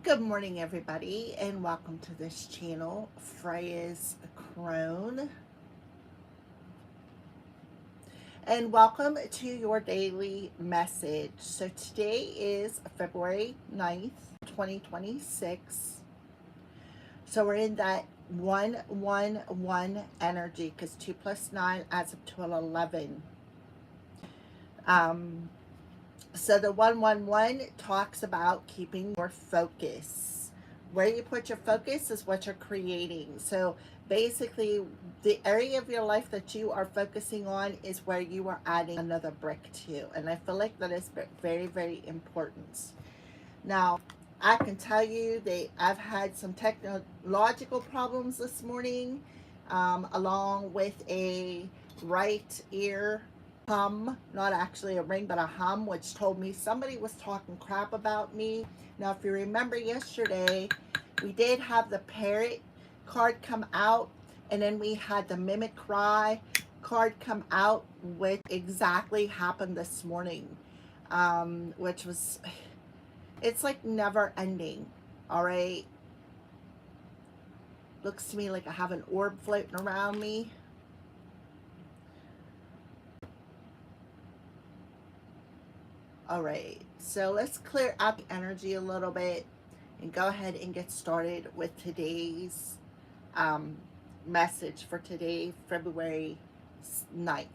Good morning, everybody, and welcome to this channel, Freya's Crone. And welcome to your daily message. So today is February 9th, 2026. So we're in that 111 energy because 2 plus 9 adds up to an 11. So the 111 talks about keeping your focus. Where you put your focus is what you're creating. So basically, the area of your life that you are focusing on is where you are adding another brick to. And I feel like that is very, very important. Now, I can tell you that I've had some technological problems this morning, along with a right ear hum, not actually a ring, but a hum, which told me somebody was talking crap about me. Now, if you remember yesterday, we did have the parrot card come out, and then we had the mimic cry card come out, which exactly happened this morning, which was, it's like never ending, all right? Looks to me like I have an orb floating around me. All right, so let's clear out the energy a little bit and go ahead and get started with today's message for today, February 9th.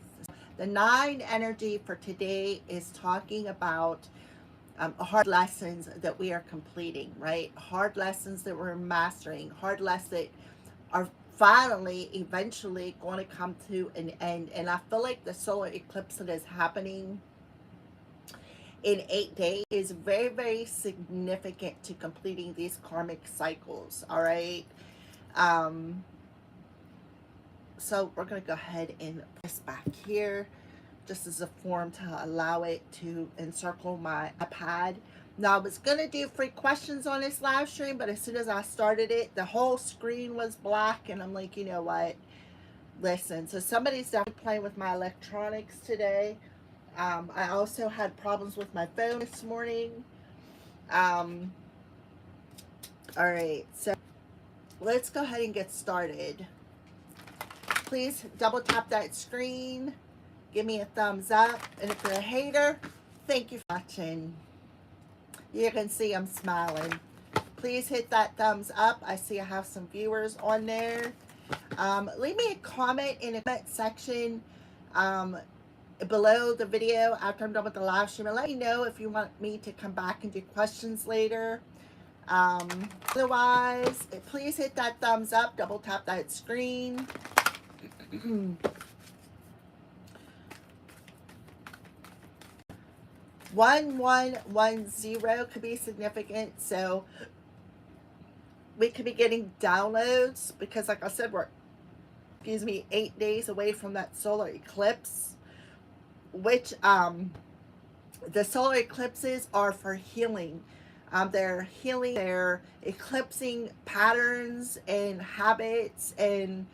The 9 energy for today is talking about hard lessons that we are completing, right? Hard lessons that we're mastering, hard lessons that are finally, eventually going to come to an end. And I feel like the solar eclipse that is happening in 8 days is very, very significant to completing these karmic cycles. All right. So we're going to go ahead and put this back here just as a form to allow it to encircle my iPad. Now, I was going to do free questions on this live stream, but as soon as I started it, the whole screen was black, and I'm like, you know what? Listen, so somebody's definitely playing with my electronics today. I also had problems with my phone this morning. All right, so let's go ahead and get started. Please double tap that screen. Give me a thumbs up. And if you're a hater, thank you for watching. You can see I'm smiling. Please hit that thumbs up. I see I have some viewers on there. Leave me a comment in the comment section below the video after I'm done with the live stream, and let me know if you want me to come back and do questions later. Otherwise, please hit that thumbs up, double tap that screen. 1110 could be significant, so we could be getting downloads because, like I said, we're 8 days away from that solar eclipse, which the solar eclipses are for healing. They're healing, they're eclipsing patterns and habits and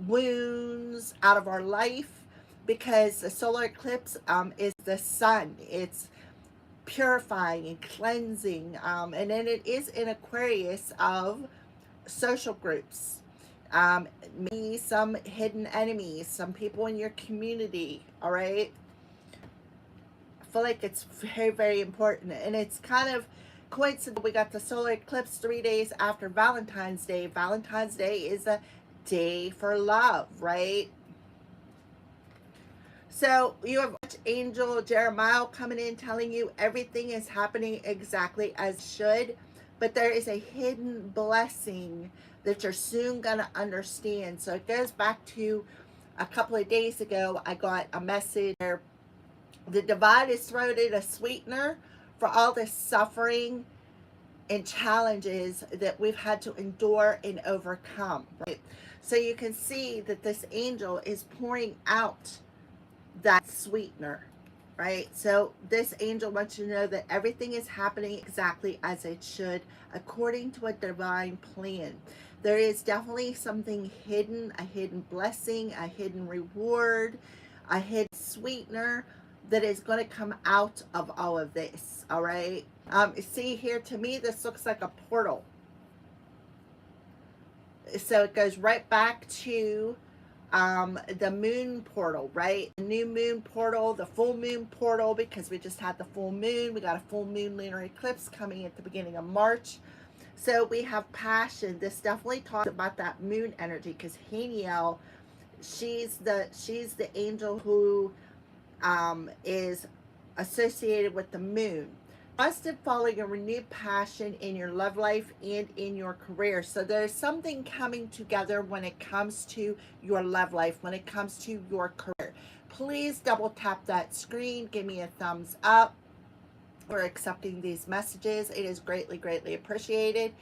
wounds out of our life, because the solar eclipse is the sun. It's purifying and cleansing, and then it is in Aquarius of social groups, maybe some hidden enemies, some people in your community. All right, I feel like it's very, very important, and it's kind of coincidental. We got the solar eclipse 3 days after Valentine's Day. Valentine's Day is a day for love, right? So you have Angel Jeremiah coming in telling you everything is happening exactly as it should, but there is a hidden blessing that you're soon going to understand. So it goes back to a couple of days ago. I got a message where the divine has thrown in a sweetener for all the suffering and challenges that we've had to endure and overcome, right? So you can see that this angel is pouring out that sweetener, right? So this angel wants you to know that everything is happening exactly as it should, according to a divine plan. There is definitely something hidden, a hidden blessing, a hidden reward, a hidden sweetener that is going to come out of all of this. All right, See here, to me, this looks like a portal. So it goes right back to the moon portal, right? The new moon portal, the full moon portal, because we just had the full moon. We got a full moon lunar eclipse coming at the beginning of March. So we have passion. This definitely talks about that moon energy, because Haniel, she's the angel who is associated with the moon. Trust in following a renewed passion in your love life and in your career. So there's something coming together when it comes to your love life, when it comes to your career. Please double tap that screen. Give me a thumbs up for accepting these messages. It is greatly, greatly appreciated.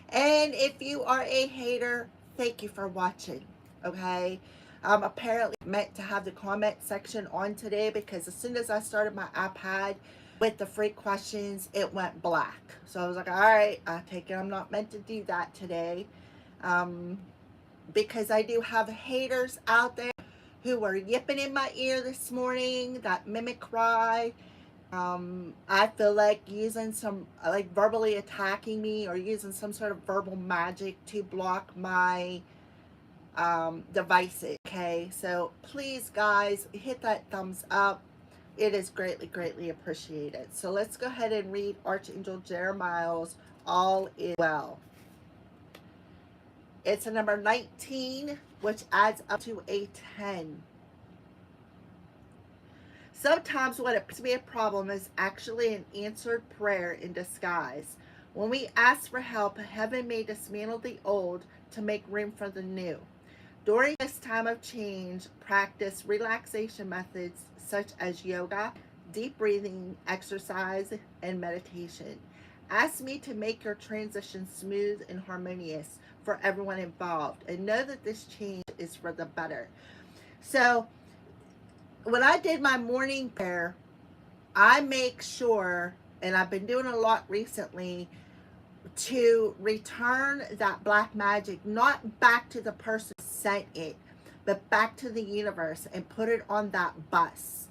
And if you are a hater, thank you for watching. Okay. Apparently meant to have the comment section on today, because as soon as I started my iPad with the free questions, it went black. So I was like, all right, I take it I'm not meant to do that today. Because I do have haters out there who were yipping in my ear this morning, that mimic cry. I feel like using some, like verbally attacking me or using some sort of verbal magic to block my devices. Okay, so please, guys, hit that thumbs up. It is greatly, greatly appreciated. So let's go ahead and read Archangel Jeremiah's All Is Well. It's a number 19, which adds up to a 10. Sometimes what appears to be a problem is actually an answered prayer in disguise. When we ask for help, heaven may dismantle the old to make room for the new. During this time of change, practice relaxation methods such as yoga, deep breathing, exercise, and meditation. Ask me to make your transition smooth and harmonious for everyone involved, and know that this change is for the better. So, when I did my morning prayer, I make sure, and I've been doing a lot recently, to return that black magic, not back to the person who sent it, but back to the universe, and put it on that bus.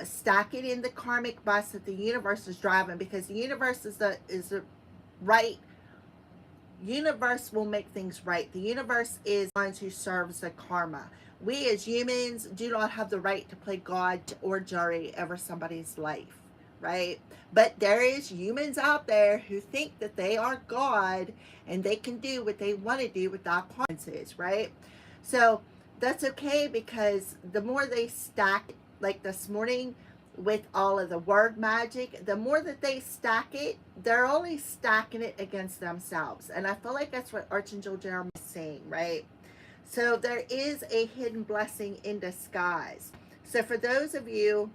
Stack it in the karmic bus that the universe is driving, because the universe is the right. Universe will make things right. The universe is the one who serves the karma. We as humans do not have the right to play God or jury over somebody's life, right? But there is humans out there who think that they are God and they can do what they want to do without consequences, right? So that's okay, because the more they stack, like this morning with all of the word magic, the more that they stack it, they're only stacking it against themselves. And I feel like that's what Archangel Jeremiah is saying, right? So there is a hidden blessing in disguise. So for those of you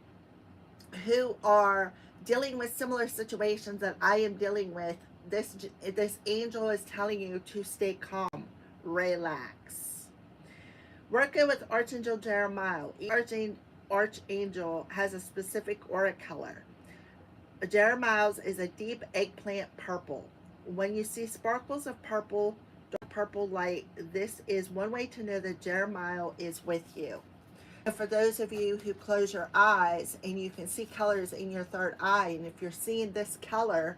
who are dealing with similar situations that I am dealing with, this angel is telling you to stay calm, relax. Working with Archangel Jeremiah, each archangel has a specific aura color. Jeremiah's is a deep eggplant purple. When you see sparkles of purple, dark purple light, this is one way to know that Jeremiah is with you. And for those of you who close your eyes and you can see colors in your third eye, and if you're seeing this color,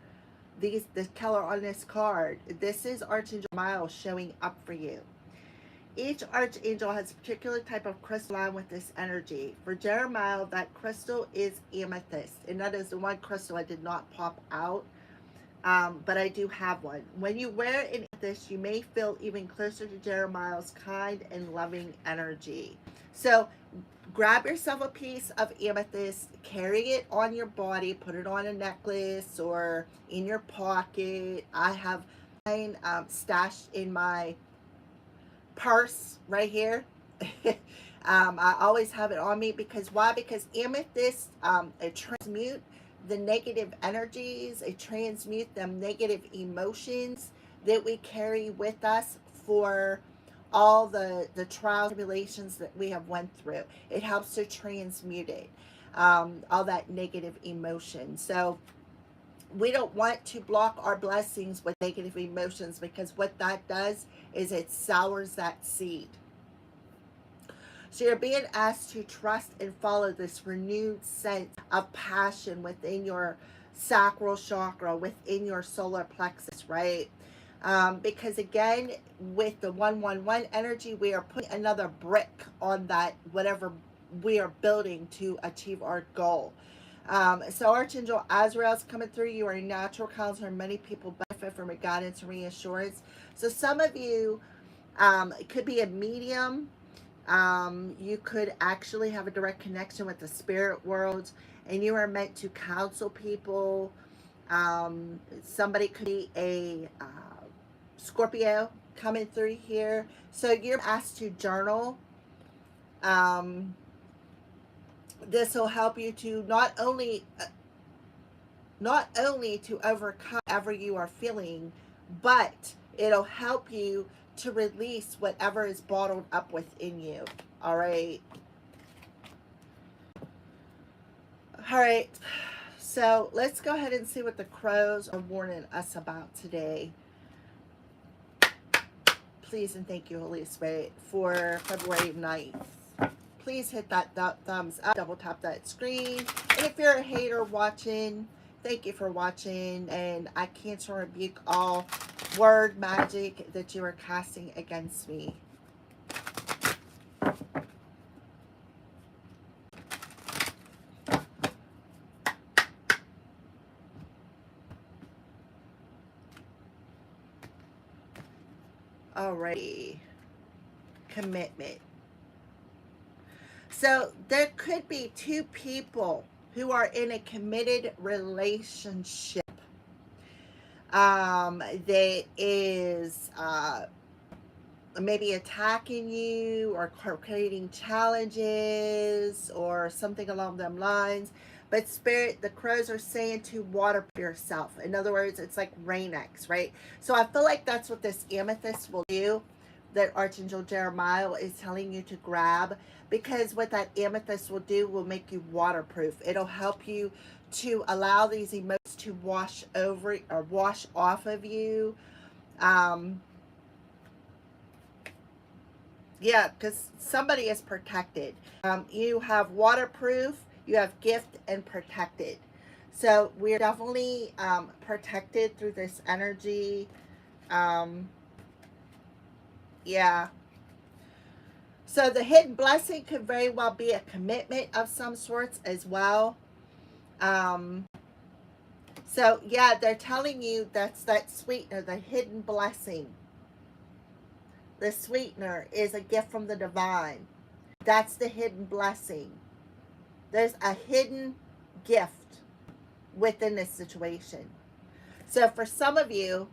this color on this card, this is Archangel Jeremiah showing up for you. Each archangel has a particular type of crystal line with this energy. For Jeremiah, that crystal is amethyst, and that is the one crystal I did not pop out, but I do have one. When you wear an amethyst, you may feel even closer to Jeremiah's kind and loving energy. So grab yourself a piece of amethyst, carry it on your body, put it on a necklace or in your pocket. I have mine stashed in my purse right here. I always have it on me, because why? Because amethyst, it transmute the negative energies, it transmute them negative emotions that we carry with us for all the trials and tribulations that we have went through. It helps to transmute it, all that negative emotion. So we don't want to block our blessings with negative emotions, because what that does is it sours that seed. So you're being asked to trust and follow this renewed sense of passion within your sacral chakra, within your solar plexus, right? Because again, with the 111 energy, we are putting another brick on that, whatever we are building to achieve our goal. So Archangel Azrael is coming through. You are a natural counselor. Many people benefit from your guidance and reassurance. So some of you, it could be a medium. You could actually have a direct connection with the spirit world, and you are meant to counsel people. Somebody could be a Scorpio coming through here. So you're asked to journal. This will help you to not only to overcome whatever you are feeling, but it'll help you to release whatever is bottled up within you. All right. All right. So let's go ahead and see what the crows are warning us about today. Please and thank you, Holy Spirit, for February 9th. Please hit that thumbs up, double tap that screen. And if you're a hater watching, thank you for watching. And I cancel and rebuke all word magic that you are casting against me. Alrighty. Commitment. So there could be two people who are in a committed relationship. That is maybe attacking you or creating challenges or something along them lines. But Spirit, the crows are saying to water yourself. In other words, it's like Rain-X, right? So I feel like that's what this amethyst will do, that Archangel Jeremiah is telling you to grab, because what that amethyst will do will make you waterproof. It'll help you to allow these emotions to wash over or wash off of you. Yeah, because somebody is protected. You have waterproof, you have gift, and protected. So we're definitely protected through this energy. Yeah. So the hidden blessing could very well be a commitment of some sorts as well. So yeah, they're telling you that's that sweetener, the hidden blessing. The sweetener is a gift from the divine. That's the hidden blessing. There's a hidden gift within this situation. So for some of you,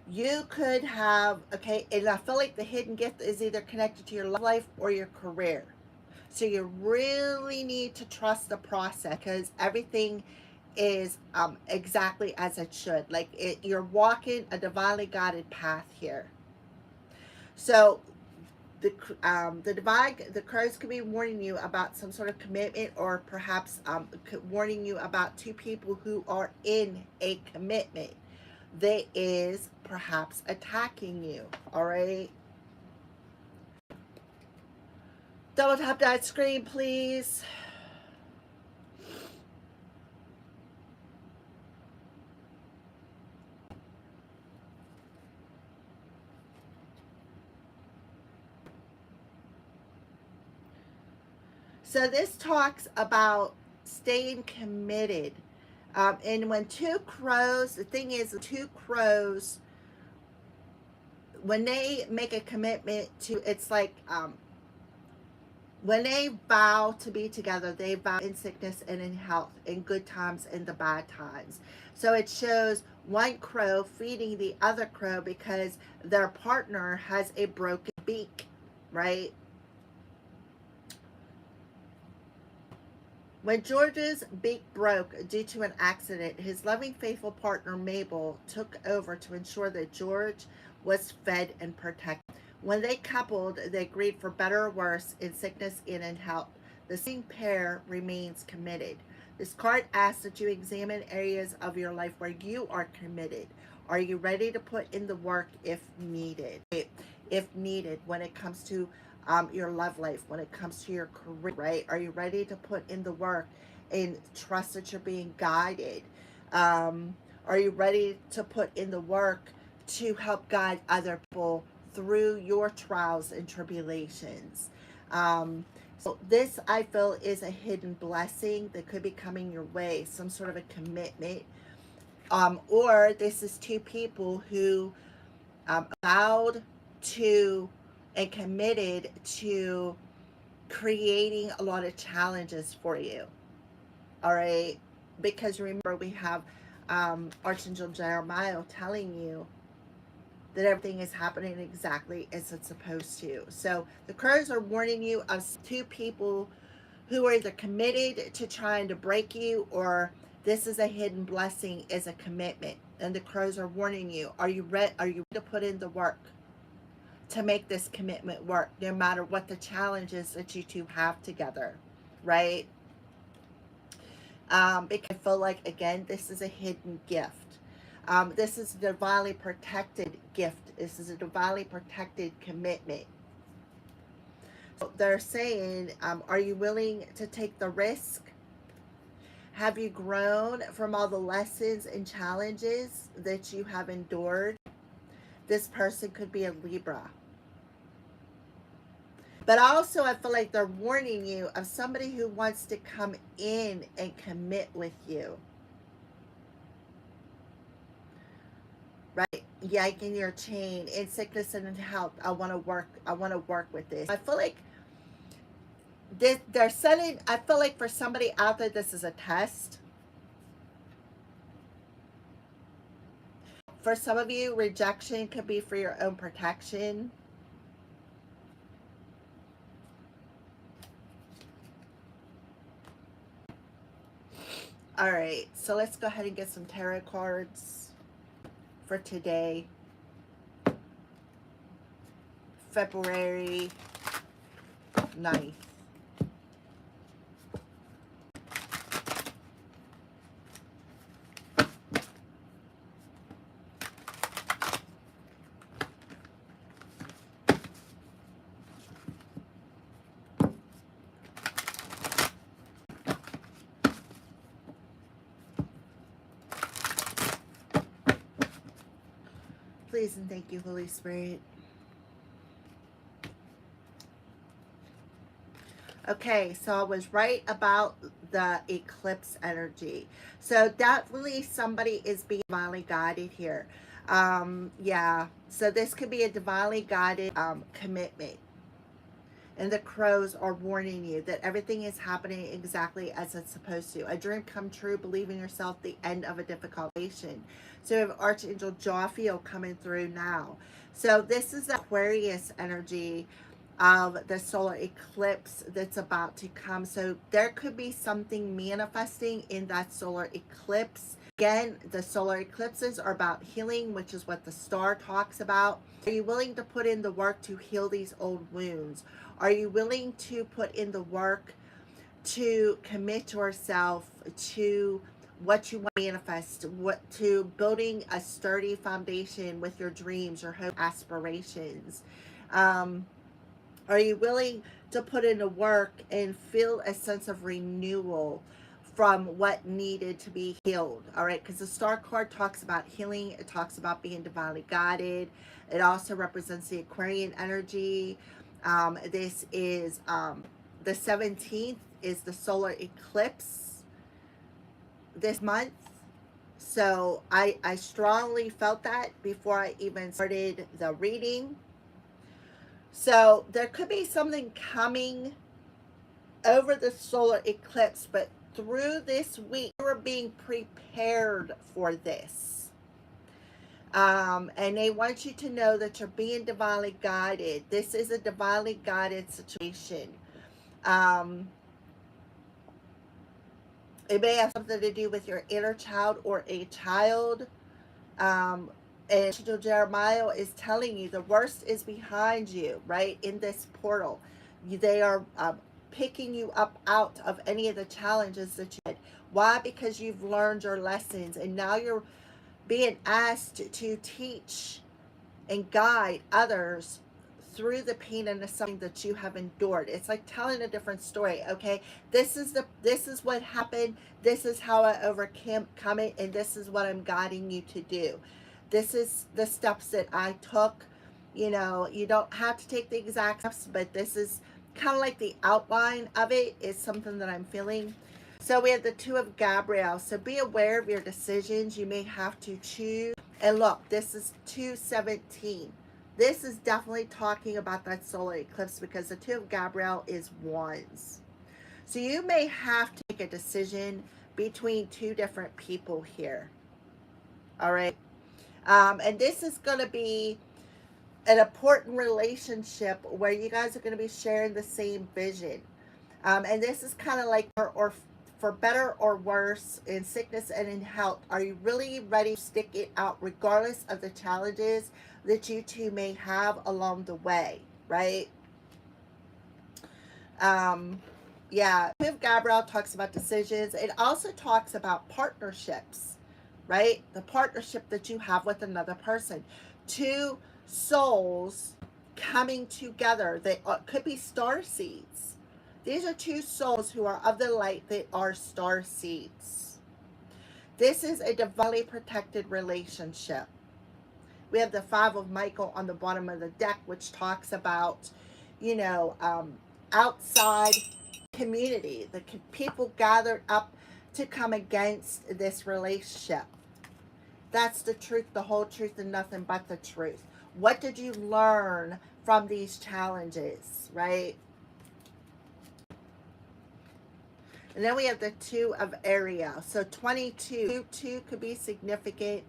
you could have, okay, and I feel like the hidden gift is either connected to your love life or your career. So you really need to trust the process, because everything is exactly as it should. Like you're walking a divinely guided path here. So the crows could be warning you about some sort of commitment, or perhaps warning you about two people who are in a commitment that is perhaps attacking you. All right. Double tap that screen, please. So this talks about staying committed. And when two crows, the thing is, two crows, when they make a commitment to, it's like when they vow to be together, they vow in sickness and in health, in good times and the bad times. So it shows one crow feeding the other crow because their partner has a broken beak, right? When George's beak broke due to an accident, his loving, faithful partner Mabel took over to ensure that George was fed and protected. When they coupled, they agreed for better or worse, in sickness and in health. The same pair remains committed. This card asks that you examine areas of your life where you are committed. Are you ready to put in the work if needed? If needed, when it comes to your love life, when it comes to your career, right? Are you ready to put in the work and trust that you're being guided. Are you ready to put in the work to help guide other people through your trials and tribulations? So this, I feel, is a hidden blessing that could be coming your way, some sort of a commitment. Or this is two people who allowed to and committed to creating a lot of challenges for you. All right, because remember, we have Archangel Jeremiah telling you that everything is happening exactly as it's supposed to. So the crows are warning you of two people who are either committed to trying to break you, or this is a hidden blessing, is a commitment. And the crows are warning you, are you ready to put in the work to make this commitment work, no matter what the challenges that you two have together, right? Because I feel like, again, this is a hidden gift. This is a divinely protected gift. This is a divinely protected commitment. So they're saying, are you willing to take the risk? Have you grown from all the lessons and challenges that you have endured? This person could be a Libra. But also, I feel like they're warning you of somebody who wants to come in and commit with you. Right? Yanking your chain in sickness and in health. I want to work with this. I feel like they're sending, I feel like for somebody out there, this is a test. For some of you, rejection could be for your own protection. All right, so let's go ahead and get some tarot cards for today, February 9th. Please and thank you, Holy Spirit. Okay, so I was right about the eclipse energy. So definitely somebody is being divinely guided here. Yeah, so this could be a divinely guided commitment. And the crows are warning you that everything is happening exactly as it's supposed to. A dream come true, believe in yourself, the end of a difficult situation. So we have Archangel Jophiel coming through now. So this is the Aquarius energy of the solar eclipse that's about to come. So there could be something manifesting in that solar eclipse. Again, the solar eclipses are about healing, which is what the star talks about. Are you willing to put in the work to heal these old wounds? Are you willing to put in the work to commit yourself to what you want to manifest, to building a sturdy foundation with your dreams, your hope, aspirations? Are you willing to put in the work and feel a sense of renewal from what needed to be healed? All right, because the star card talks about healing. It talks about being divinely guided. It also represents the Aquarian energy. This is the 17th is the solar eclipse this month. So I strongly felt that before I even started the reading. So there could be something coming over the solar eclipse, but through this week, we're being prepared for this. And they want you to know that you're being divinely guided. This is a divinely guided situation. It may have something to do with your inner child or a child. And Angel Jeremiah is telling you the worst is behind you, right? In this portal, they are picking you up out of any of the challenges that you had. Why? Because you've learned your lessons, and now you're being asked to teach and guide others through the pain and the suffering that you have endured. It's like telling a different story. Okay, this is what happened. This is how I overcame it, and this is what I'm guiding you to do. This is the steps that I took. You know, you don't have to take the exact steps, but this is kind of like the outline of it is something that I'm feeling. So we have the Two of Gabriel. So be aware of your decisions. You may have to choose. And look, this is 217. This is definitely talking about that solar eclipse because the Two of Gabriel is wands. So you may have to make a decision between two different people here. All right. And this is going to be an important relationship where you guys are going to be sharing the same vision. And this is kind of like, or for better or worse, in sickness and in health, are you really ready to stick it out regardless of the challenges that you two may have along the way, right? Yeah, if Gabriel talks about decisions, it also talks about partnerships, right? The partnership that you have with another person. Two souls coming together. They could be star seeds. These are two souls who are of the light. They are star seeds. This is a divinely protected relationship. We have the Five of Michael on the bottom of the deck, which talks about, you know, outside community, the people gathered up to come against this relationship. That's the truth, the whole truth, and nothing but the truth. What did you learn from these challenges, right? And then we have the Two of Ariel. So 22, two could be significant.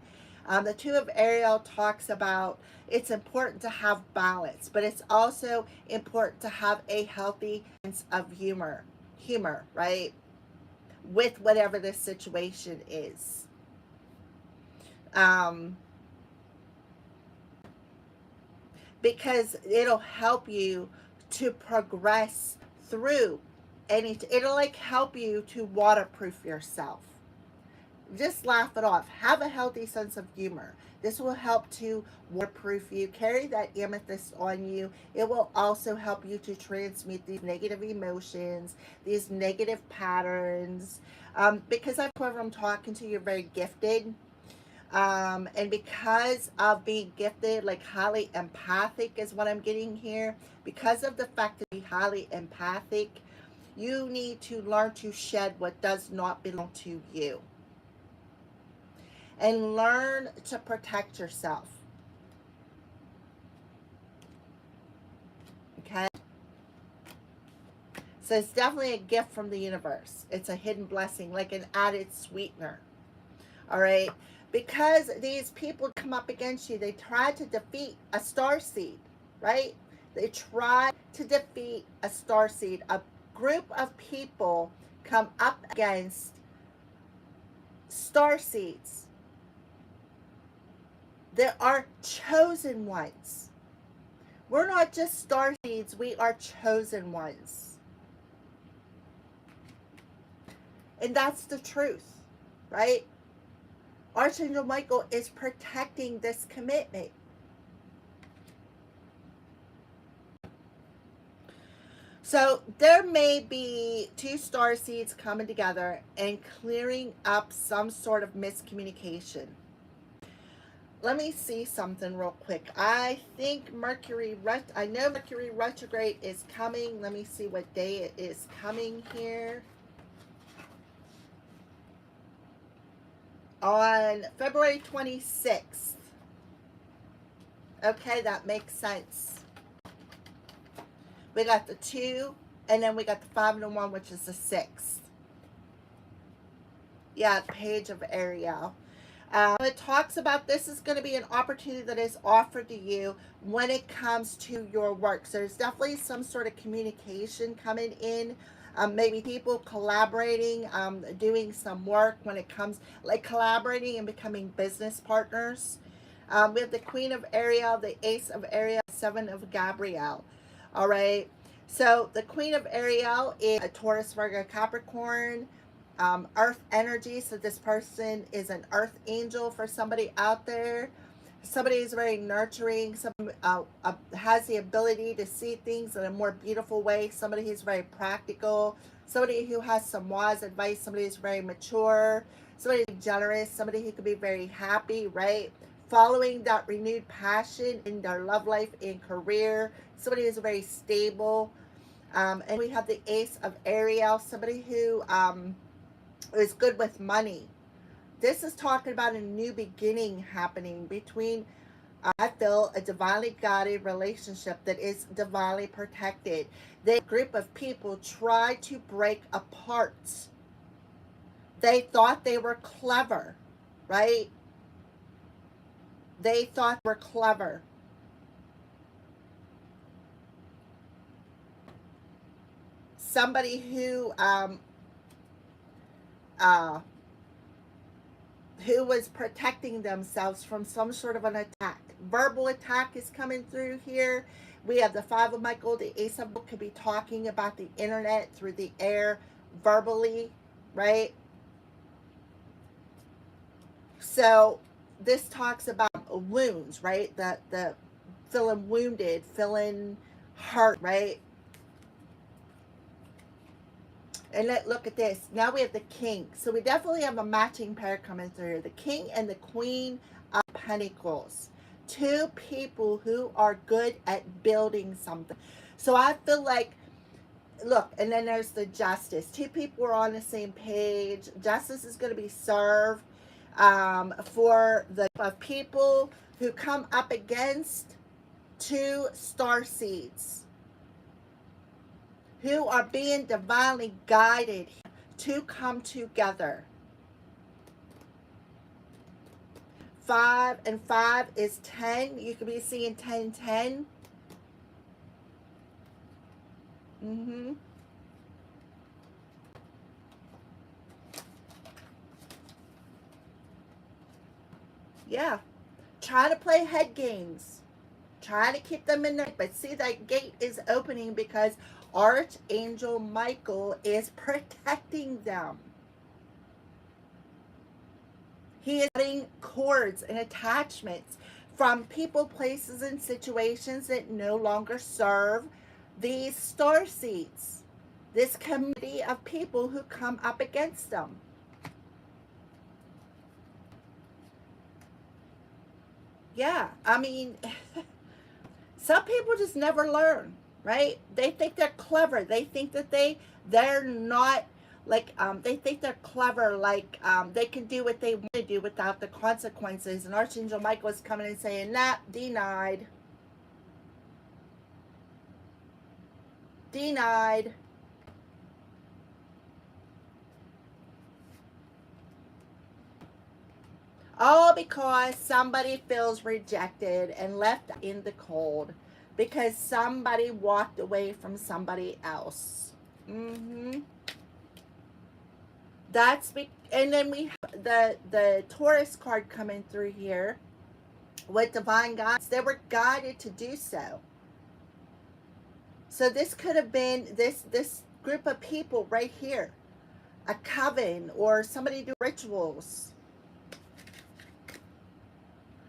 The Two of Ariel talks about it's important to have balance, but it's also important to have a healthy sense of humor, right? With whatever the situation is. Because it'll help you to progress through it'll like help you to waterproof yourself. Just laugh it off. Have a healthy sense of humor. This will help to waterproof you. Carry that amethyst on you. It will also help you to transmute these negative emotions, these negative patterns. Because whoever I'm talking to, you're very gifted. And because of being gifted, like highly empathic is what I'm getting here. Because of the fact that you're highly empathic, you need to learn to shed what does not belong to you. And learn to protect yourself. Okay? So it's definitely a gift from the universe. It's a hidden blessing, like an added sweetener. All right? Because these people come up against you, they try to defeat a starseed, right? They try to defeat a starseed. A group of people come up against starseeds. There are chosen ones. We're not just starseeds, we are chosen ones. And that's the truth, right? Archangel Michael is protecting this commitment. So there may be two star seeds coming together and clearing up some sort of miscommunication. Let me see something real quick. I think I know Mercury retrograde is coming. Let me see what day it is coming here. On February 26th. Okay, that makes sense. We got the 2, and then we got the 5 and the 1, which is the 6th. Yeah, Page of Ariel. It talks about this is going to be an opportunity that is offered to you when it comes to your work. So there's definitely some sort of communication coming in. Maybe people collaborating, doing some work when it comes, like collaborating and becoming business partners. We have the Queen of Ariel, the Ace of Ariel, 7 of Gabriel. All right. So the Queen of Ariel is a Taurus, Virgo, Capricorn. Earth energy. So this person is an earth angel for somebody out there. Somebody is very nurturing. Has the ability to see things in a more beautiful way. Somebody who's very practical. Somebody who has some wise advice. Somebody who's very mature. Somebody who's generous. Somebody who could be very happy, right? Following that renewed passion in their love life and career. Somebody who's very stable. And we have the Ace of Ariel. Somebody who is good with money. This is talking about a new beginning happening between, I feel, a divinely guided relationship that is divinely protected. The group of people tried to break apart. They thought they were clever, right? They thought they were clever. Somebody who was protecting themselves from some sort of an attack. Verbal attack is coming through here. We have the Five of Michael, the Ace of Michael could be talking about the internet through the air verbally, right? So this talks about wounds, right? The feeling wounded, feeling hurt, right? And look at this. Now we have the King. So we definitely have a matching pair coming through. The King and the Queen of Pentacles. Two people who are good at building something. So I feel like, look, and then there's the Justice. Two people are on the same page. Justice is going to be served for the of people who come up against two star seeds, who are being divinely guided to come together. 5 and 5 is 10. You could be seeing 10, 10. Yeah. Try to play head games. Try to keep them in there. But see, that gate is opening because Archangel Michael is protecting them. He is cutting cords and attachments from people, places, and situations that no longer serve these star seeds. This community of people who come up against them. Yeah, I mean, some people just never learn, right? They think they're clever. They think that they're not like they think they're clever, like they can do what they want to do without the consequences. And Archangel Michael is coming and saying, "Nah, denied, denied." All because somebody feels rejected and left in the cold because somebody walked away from somebody else. And then we have the Taurus card coming through here with divine guidance. They were guided to do so. So this could have been this group of people right here, a coven, or somebody do rituals.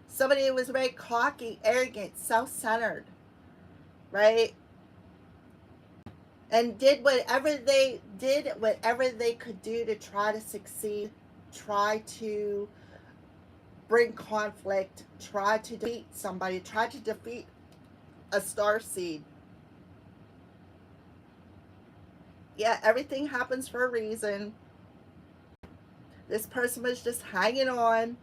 Somebody who was very cocky, arrogant, self-centered, right? And did whatever they could do to try to succeed, try to bring conflict, try to defeat somebody, try to defeat a star seed. Yeah, everything happens for a reason. This person was just hanging on,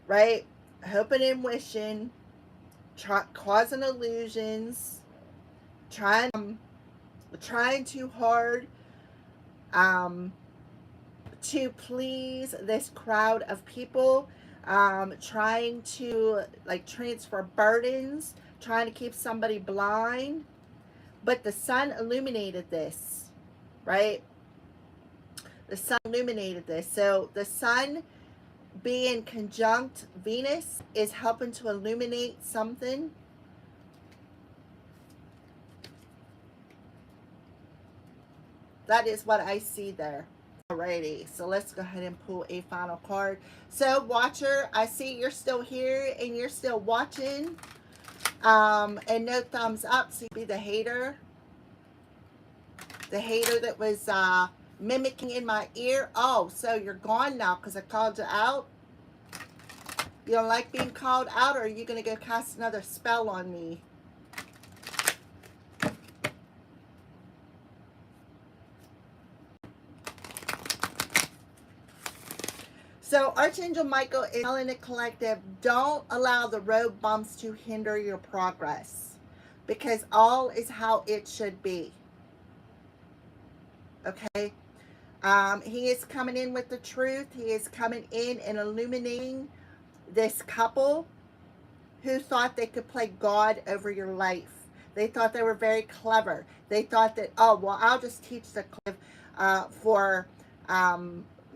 right? Hoping and wishing, causing illusions, trying too hard to please this crowd of people, trying to like transfer burdens, trying to keep somebody blind. But the sun illuminated this, right? The sun illuminated this. So the sun being conjunct Venus is helping to illuminate something. That is what I see there. Alrighty, so let's go ahead and pull a final card. So, watcher, I see you're still here and you're still watching. And no thumbs up, so you be the hater. The hater that was mimicking in my ear. Oh, so you're gone now because I called you out? You don't like being called out, or are you going to go cast another spell on me? So Archangel Michael is telling the collective, don't allow the road bumps to hinder your progress, because all is how it should be. Okay? He is coming in with the truth. He is coming in and illuminating this couple who thought they could play God over your life. They thought they were very clever. They thought that, oh, well, I'll just teach the collective for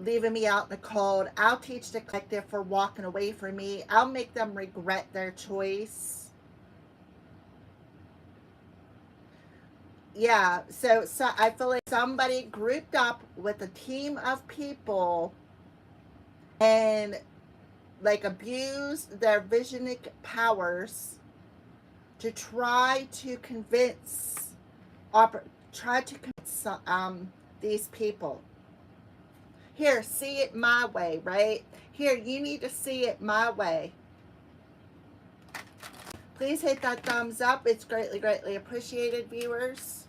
leaving me out in the cold. I'll teach the collective for walking away from me. I'll make them regret their choice. Yeah, so I feel like somebody grouped up with a team of people and like abused their visions powers to try to convince these people. Here, see it my way, right? Here, you need to see it my way. Please hit that thumbs up. It's greatly, greatly appreciated, viewers.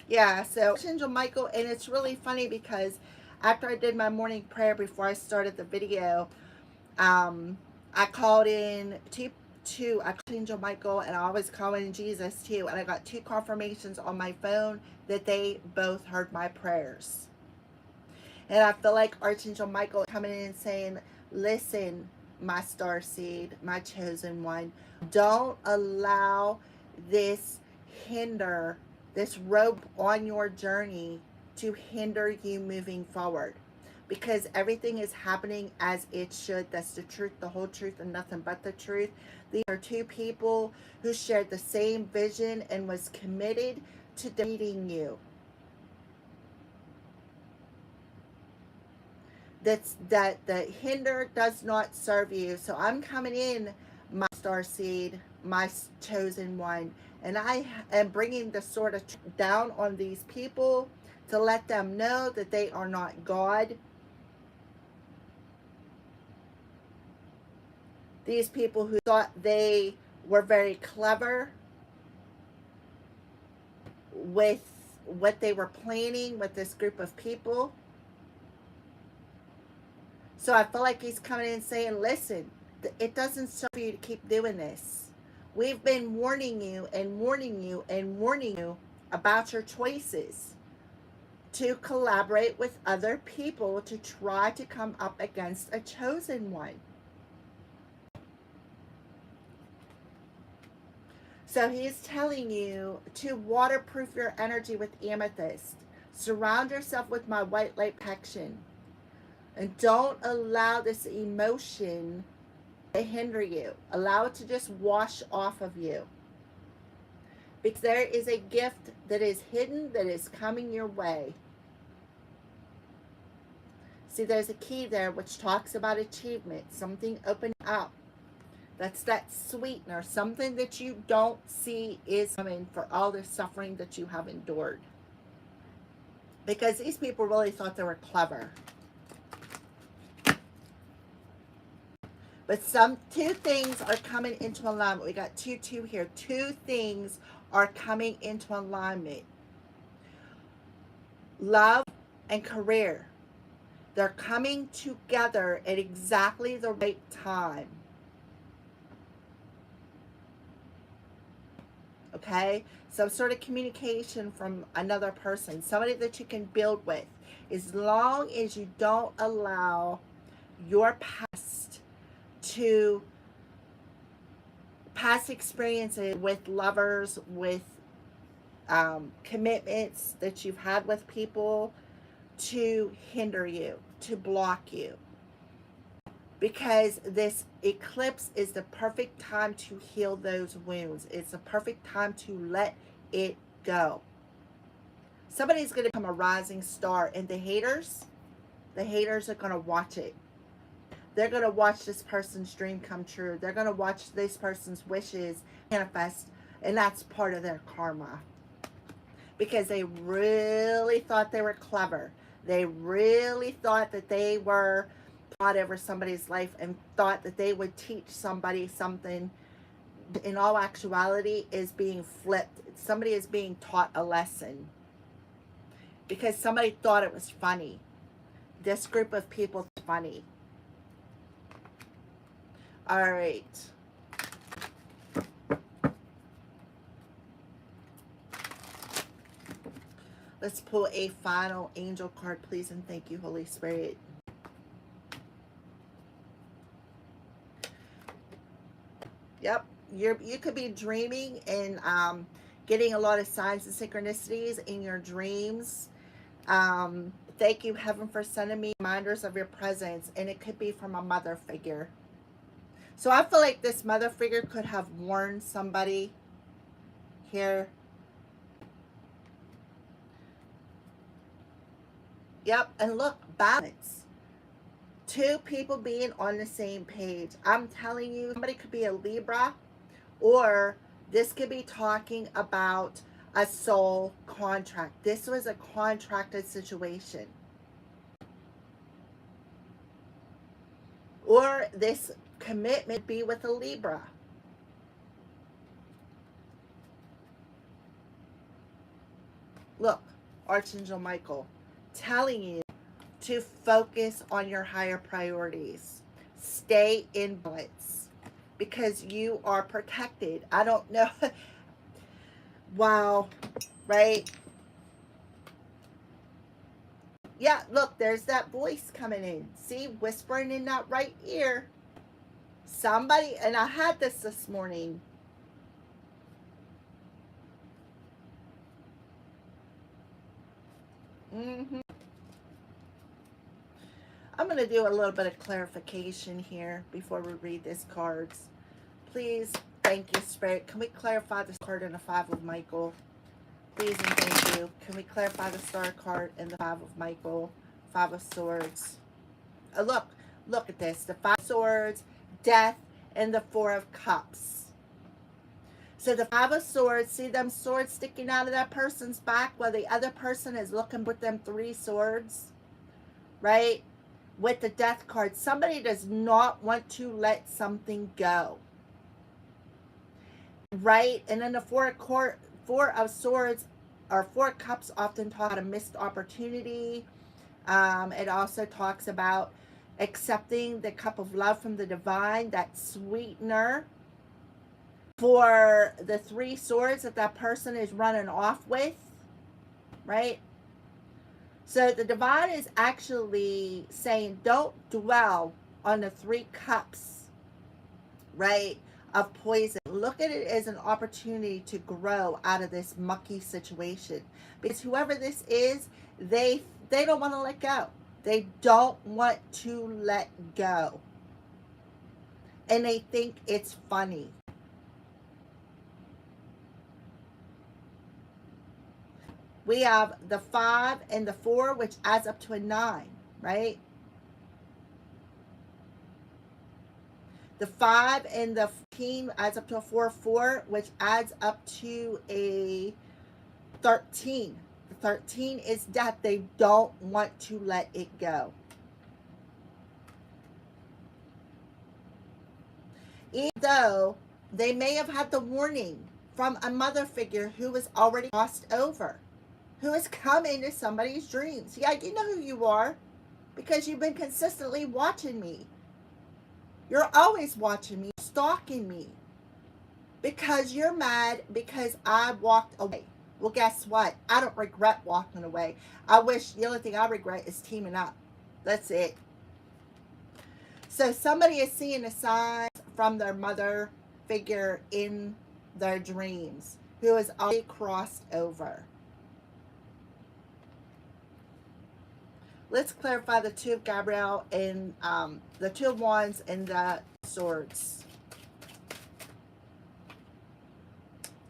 Yeah, so Archangel Michael, and it's really funny because after I did my morning prayer before I started the video, I called in two Archangel Michael, and I always call in Jesus too, and I got 2 confirmations on my phone that they both heard my prayers. And I feel like Archangel Michael coming in and saying, listen, my star seed, my chosen one, don't allow this rope on your journey to hinder you moving forward, because everything is happening as it should. That's the truth, the whole truth, and nothing but the truth. These are 2 people who shared the same vision and was committed to defeating you. That the hinder does not serve you. So I'm coming in, my star seed, my chosen one, and I am bringing the sword of truth down on these people to let them know that they are not God. These people who thought they were very clever with what they were planning with this group of people. So I feel like he's coming in saying, listen, it doesn't serve you to keep doing this. We've been warning you and warning you and warning you about your choices to collaborate with other people to try to come up against a chosen one. So he's telling you to waterproof your energy with amethyst. Surround yourself with my white light protection. And don't allow this emotion to hinder you. Allow it to just wash off of you. Because there is a gift that is hidden that is coming your way. See, there's a key there which talks about achievement. Something opening up. That's that sweetener. Something that you don't see is coming for all the suffering that you have endured. Because these people really thought they were clever. But 2 things are coming into alignment. We got 2 here. 2 things are coming into alignment. Love and career. They're coming together at exactly the right time. Okay? Some sort of communication from another person. Somebody that you can build with. As long as you don't allow your past experiences with lovers, with commitments that you've had with people to hinder you, to block you. Because this eclipse is the perfect time to heal those wounds. It's the perfect time to let it go. Somebody's going to become a rising star, and the haters are going to watch it. They're going to watch this person's dream come true. They're going to watch this person's wishes manifest, and that's part of their karma. Because they really thought they were clever. They really thought that they were thought over somebody's life and thought that they would teach somebody something. In all actuality, is being flipped. Somebody is being taught a lesson because somebody thought it was funny. This group of people is funny. All right. Let's pull a final angel card, please, and thank you, Holy Spirit. Yep, you could be dreaming and getting a lot of signs and synchronicities in your dreams. Thank you, Heaven, for sending me reminders of your presence, and it could be from a mother figure. So I feel like this mother figure could have warned somebody here. Yep, and look, balance. Two people being on the same page. I'm telling you, somebody could be a Libra, or this could be talking about a soul contract. This was a contracted situation. Or this commitment be with a Libra. Look, Archangel Michael telling you to focus on your higher priorities. Stay in balance because you are protected. I don't know. Wow, right? Yeah, look, there's that voice coming in. See, whispering in that right ear. Somebody, and I had this morning. I'm going to do a little bit of clarification here before we read these cards. Please, thank you, Spirit. Can we clarify this card in the Five of Michael? Please and thank you. Can we clarify the Star card in the Five of Michael? Five of Swords. Look at this. The Five of Swords, Death, and the Four of Cups. So the Five of Swords, see them swords sticking out of that person's back while the other person is looking with them three swords, right? With the Death card, somebody does not want to let something go, right? And then the Four of Swords or Four of Cups often talk about a missed opportunity. It also talks about accepting the cup of love from the divine, that sweetener for the three swords that that person is running off with, right? So the divine is actually saying, don't dwell on the three cups, right, of poison. Look at it as an opportunity to grow out of this mucky situation. Because whoever this is, they don't want to let go. They don't want to let go. And they think it's funny. We have the 5 and the 4, which adds up to a 9, right? The 5 and the 15 adds up to a 4, which adds up to a 13. The 13 is death. They don't want to let it go. Even though they may have had the warning from a mother figure who was already crossed over, who has come into somebody's dreams. Yeah, you know who you are because you've been consistently watching me. You're always watching me, stalking me because you're mad because I walked away. Well, guess what? I don't regret walking away. I wish the only thing I regret is teaming up. That's it. So somebody is seeing the signs from their mother figure in their dreams who has already crossed over. Let's clarify the Two of Gabriel and the Two of Wands and the Swords.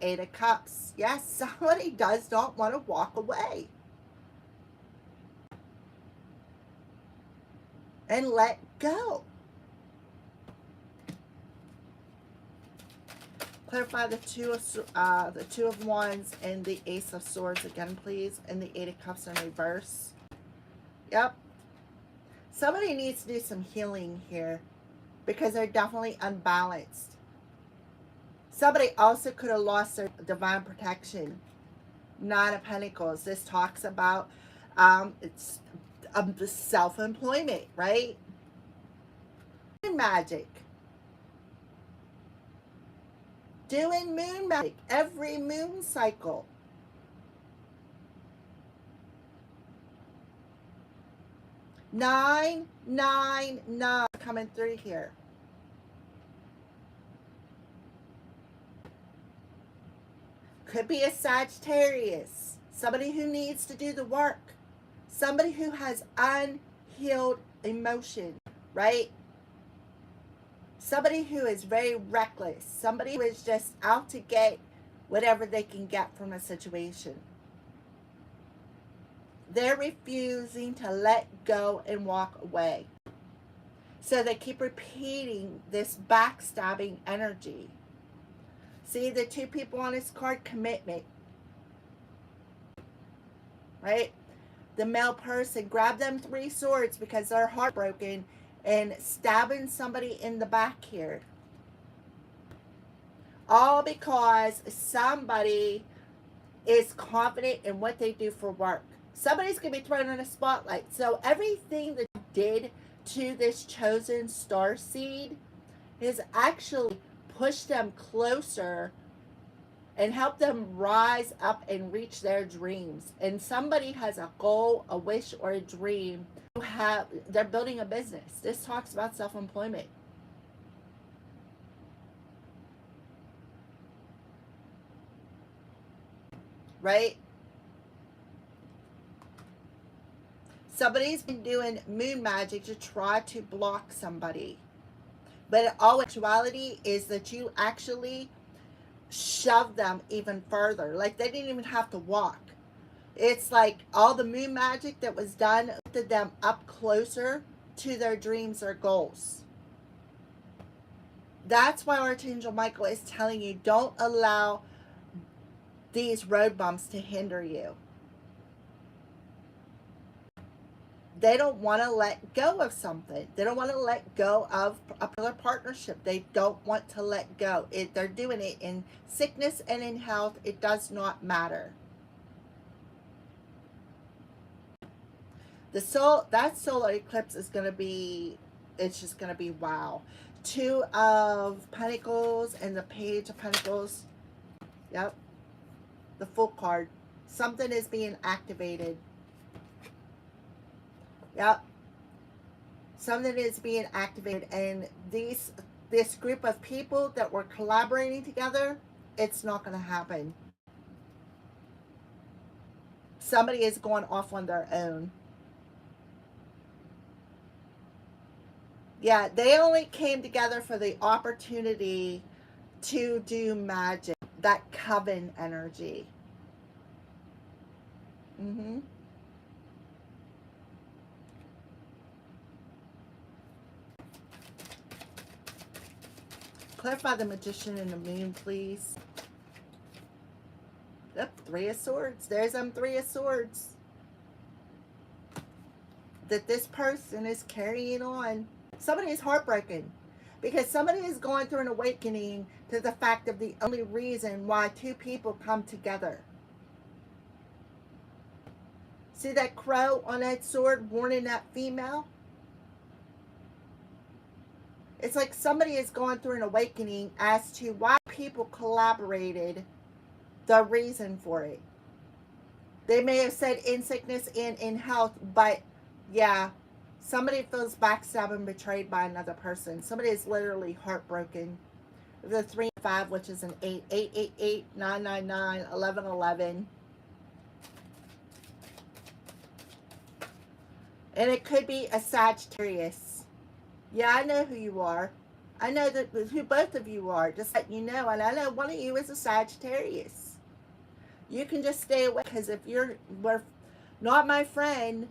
Eight of Cups. Yes, somebody does not want to walk away and let go. Clarify the Two of Wands and the Ace of Swords again, please, and the Eight of Cups in reverse. Yep. Somebody needs to do some healing here because they're definitely unbalanced. Somebody also could have lost their divine protection. Nine of Pentacles. This talks about it's self-employment, right? Moon magic. Doing moon magic every moon cycle. Nine coming through here. Could be a Sagittarius. Somebody who needs to do the work. Somebody who has unhealed emotion, right? Somebody who is very reckless. Somebody who is just out to get whatever they can get from a situation. They're refusing to let go and walk away. So they keep repeating this backstabbing energy. See the two people on this card, commitment. Right? The male person, grab them three swords because they're heartbroken and stabbing somebody in the back here. All because somebody is confident in what they do for work. Somebody's going to be thrown in a spotlight. So everything that you did to this chosen star seed is actually push them closer and help them rise up and reach their dreams. And somebody has a goal, a wish, or a dream. They're building a business. This talks about self-employment. Right? Somebody's been doing moon magic to try to block somebody. But all actuality is that you actually shove them even further. Like they didn't even have to walk. It's like all the moon magic that was done lifted them up closer to their dreams or goals. That's why Archangel Michael is telling you, don't allow these road bumps to hinder you. They don't want to let go of something. They don't want to let go of another partnership. They don't want to let go. They're doing it in sickness and in health. It does not matter. That solar eclipse is going to be, it's just going to be wow. Two of Pentacles and the Page of Pentacles. Yep. The Full card. Something is being activated. Yep. Something is being activated. And this group of people that were collaborating together, it's not going to happen. Somebody is going off on their own. Yeah, they only came together for the opportunity to do magic. That coven energy. Clarify the Magician and the Moon, please. Yep, Three of Swords. There's them Three of Swords. That this person is carrying on. Somebody is heartbroken because somebody is going through an awakening to the fact of the only reason why two people come together. See that crow on that sword warning that female? It's like somebody is going through an awakening as to why people collaborated, the reason for it. They may have said in sickness and in health, but yeah, somebody feels backstabbed and betrayed by another person. Somebody is literally heartbroken. The 3 and 5, which is an 8. 888, 999, 1111. And it could be a Sagittarius. Yeah, I know who you are. I know that who both of you are, just letting you know. And I know one of you is a Sagittarius. You can just stay away, because if you're were not my friend,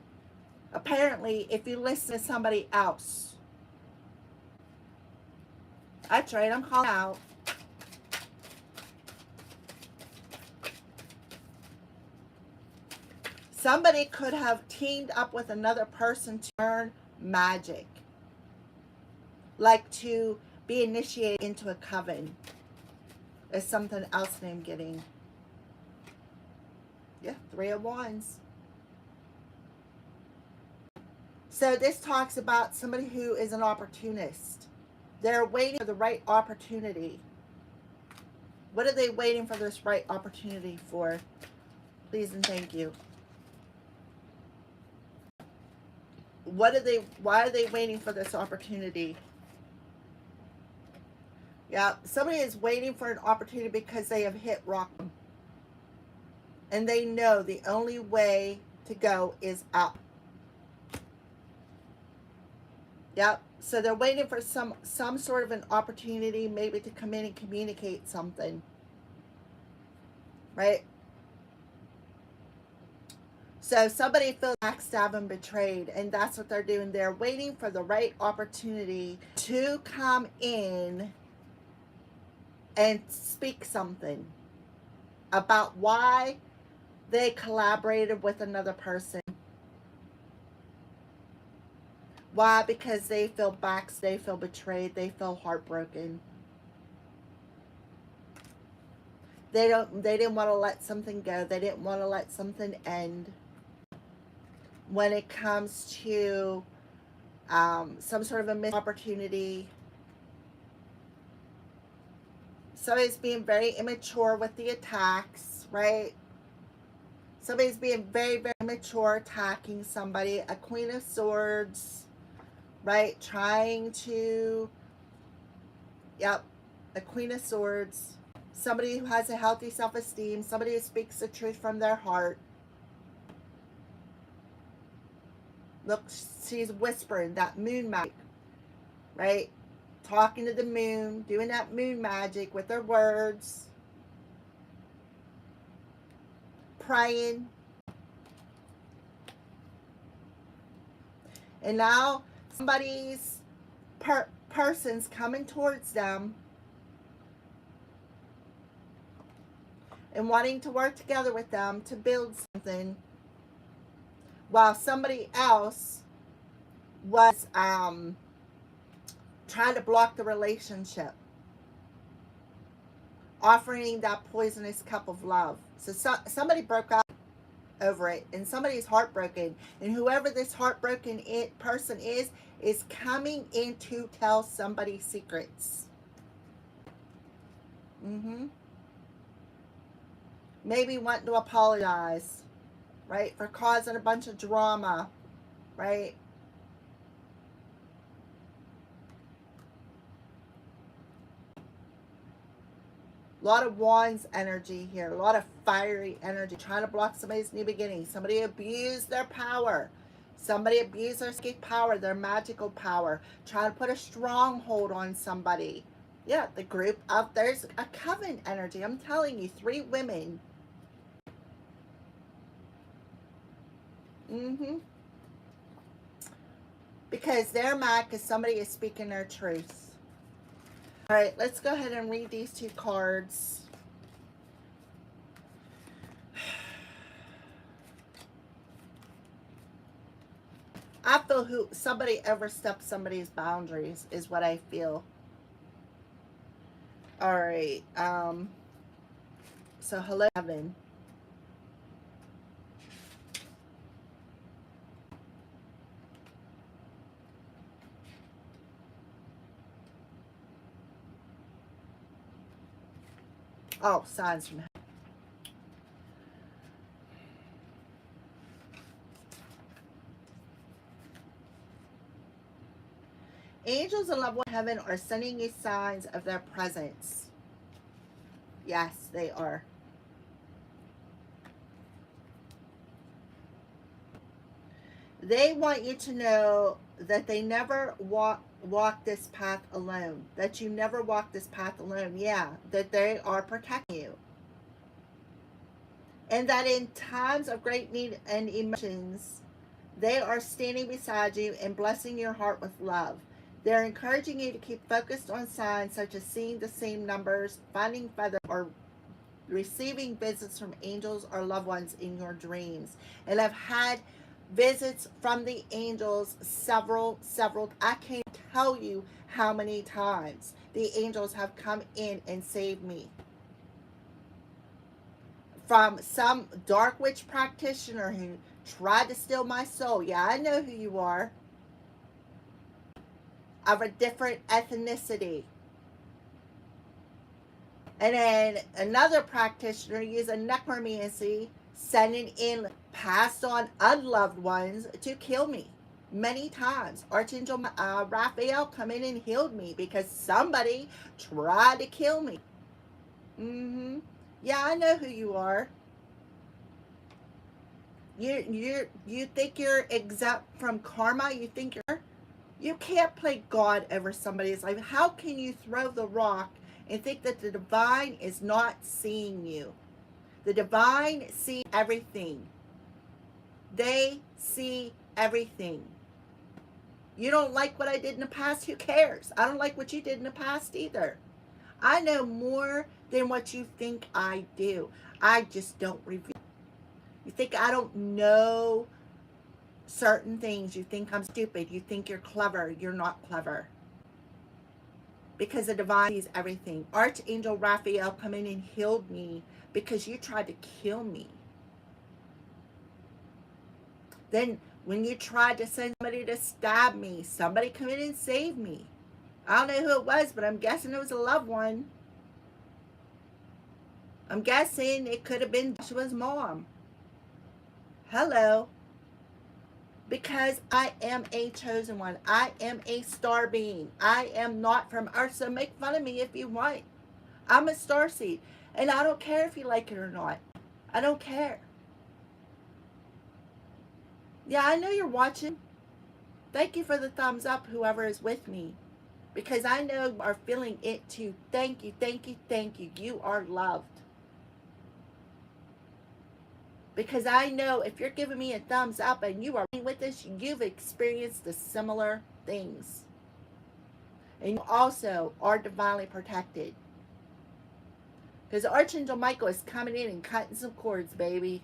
apparently, if you listen to somebody else. That's right, I'm calling out. Somebody could have teamed up with another person to learn magic. Like to be initiated into a coven. Is something else that I'm getting. Yeah, 3 of Wands. So this talks about somebody who is an opportunist. They're waiting for the right opportunity. What are they waiting for this right opportunity for? Please and thank you. Why are they waiting for this opportunity? Yeah, somebody is waiting for an opportunity because they have hit rock bottom. And they know the only way to go is up. Yep. So they're waiting for some sort of an opportunity, maybe to come in and communicate something. Right? So somebody feels backstabbed and betrayed, and that's what they're doing. They're waiting for the right opportunity to come in and speak something about why they collaborated with another person. Why? Because they feel they feel betrayed, they feel heartbroken. They didn't want to let something go. They didn't want to let something end. When it comes to some sort of a missed opportunity, somebody's being very immature with the attacks, right? Somebody's being very, very immature, attacking somebody. A Queen of Swords, right? Trying to, yep, a Queen of Swords. Somebody who has a healthy self-esteem. Somebody who speaks the truth from their heart. Look, she's whispering that moon magic, right? Talking to the moon, doing that moon magic with her words. Praying. And now somebody's person's coming towards them and wanting to work together with them to build something, while somebody else was trying to block the relationship, offering that poisonous cup of love. So somebody broke up over it, and somebody's heartbroken, and whoever this heartbroken person is coming in to tell somebody secrets. Maybe wanting to apologize, right, for causing a bunch of drama, right? A lot of Wands energy here, a lot of fiery energy, trying to block somebody's new beginning. Somebody abused their power. Somebody abused their psychic power, their magical power, trying to put a stronghold on somebody. Yeah, the group of, there's a coven energy. I'm telling you, 3 women. Because they're mad because somebody is speaking their truth. All right, let's go ahead and read these 2 cards. I feel somebody overstepped somebody's boundaries is what I feel. All right. So hello, Evan. Oh, signs from heaven. Angels and loved ones in heaven are sending you signs of their presence. Yes, they are. They want you to know that they never walk this path alone. That you never walk this path alone. Yeah, that they are protecting you. And that in times of great need and emotions, they are standing beside you and blessing your heart with love. They're encouraging you to keep focused on signs such as seeing the same numbers, finding feathers, or receiving visits from angels or loved ones in your dreams. And I've had visits from the angels several. I can't tell you how many times the angels have come in and saved me from some dark witch practitioner who tried to steal my soul. Yeah, I know who you are. Of a different ethnicity. And then another practitioner used a necromancy, sending in passed on unloved ones to kill me many times. Archangel Raphael come in and healed me because somebody tried to kill me. Yeah, I know who you are. You think you're exempt from karma? You can't play God over somebody's life. How can you throw the rock and think that the divine is not seeing you? The divine see everything. They see everything. You don't like what I did in the past? Who cares? I don't like what you did in the past either. I know more than what you think I do. I just don't reveal. You think I don't know certain things. You think I'm stupid. You think you're clever. You're not clever. Because the divine sees everything. Archangel Raphael come in and healed me because you tried to kill me. Then when you tried to send somebody to stab me, somebody come in and save me. I don't know who it was, but I'm guessing it was a loved one. I'm guessing it could have been Joshua's mom. Hello. Because I am a chosen one. I am a star being. I am not from Earth, so make fun of me if you want. I'm a starseed, and I don't care if you like it or not. I don't care. Yeah, I know you're watching. Thank you for the thumbs up, whoever is with me, because I know you are feeling it too. Thank you, thank you, thank you. You are loved. Because I know if you're giving me a thumbs up and you are with us, you've experienced the similar things. And you also are divinely protected. Because Archangel Michael is coming in and cutting some cords, baby.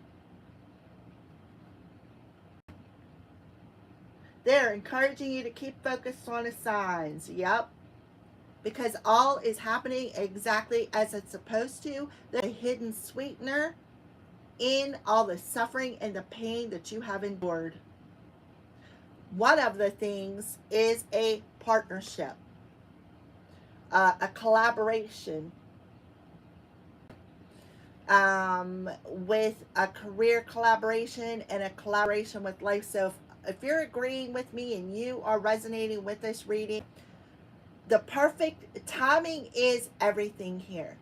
They're encouraging you to keep focused on the signs. Yep. Because all is happening exactly as it's supposed to. There's a hidden sweetener in all the suffering and the pain that you have endured. One of the things is a partnership, a collaboration, with a career collaboration and a collaboration with life. So if you're agreeing with me and you are resonating with this reading, the perfect timing is everything here.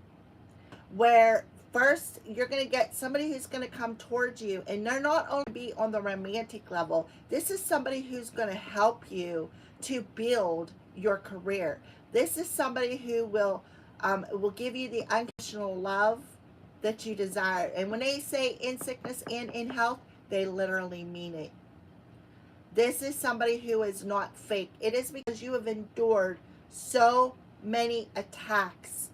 Where first you're going to get somebody who's going to come towards you, and they're not only be on the romantic level. This is somebody who's going to help you to build your career. This is somebody who will give you the unconditional love that you desire. And when they say in sickness and in health, they literally mean it. This is somebody who is not fake. It is because you have endured so many attacks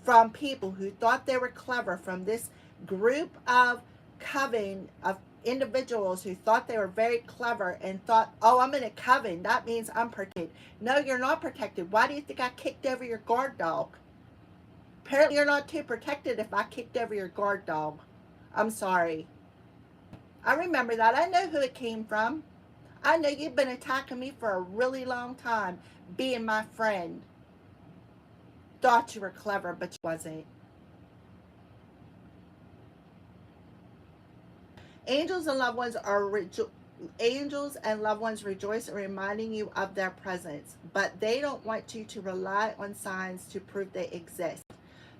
from people who thought they were clever, from this group of coven of individuals who thought they were very clever and thought, oh, I'm in a coven, that means I'm protected. No, you're not protected. Why do you think I kicked over your guard dog? Apparently you're not too protected if I kicked over your guard dog. I'm sorry. I remember that. I know who it came from. I know you've been attacking me for a really long time, being my friend. Thought you were clever, but you wasn't. Angels and loved ones rejoice in reminding you of their presence, but they don't want you to rely on signs to prove they exist.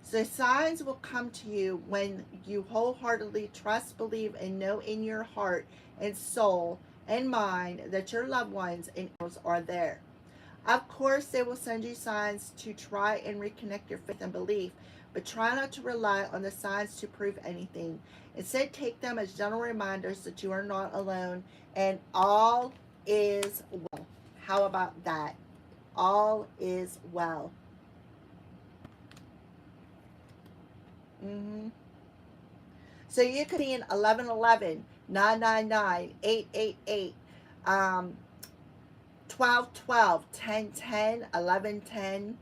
So signs will come to you when you wholeheartedly trust, believe, and know in your heart and soul and mind that your loved ones and angels are there. Of course, they will send you signs to try and reconnect your faith and belief, but try not to rely on the signs to prove anything. Instead, take them as gentle reminders that you are not alone and all is well. How about that? All is well. Mm-hmm. So you could be in 1111, 999, 888, 1212, 1010, 1110,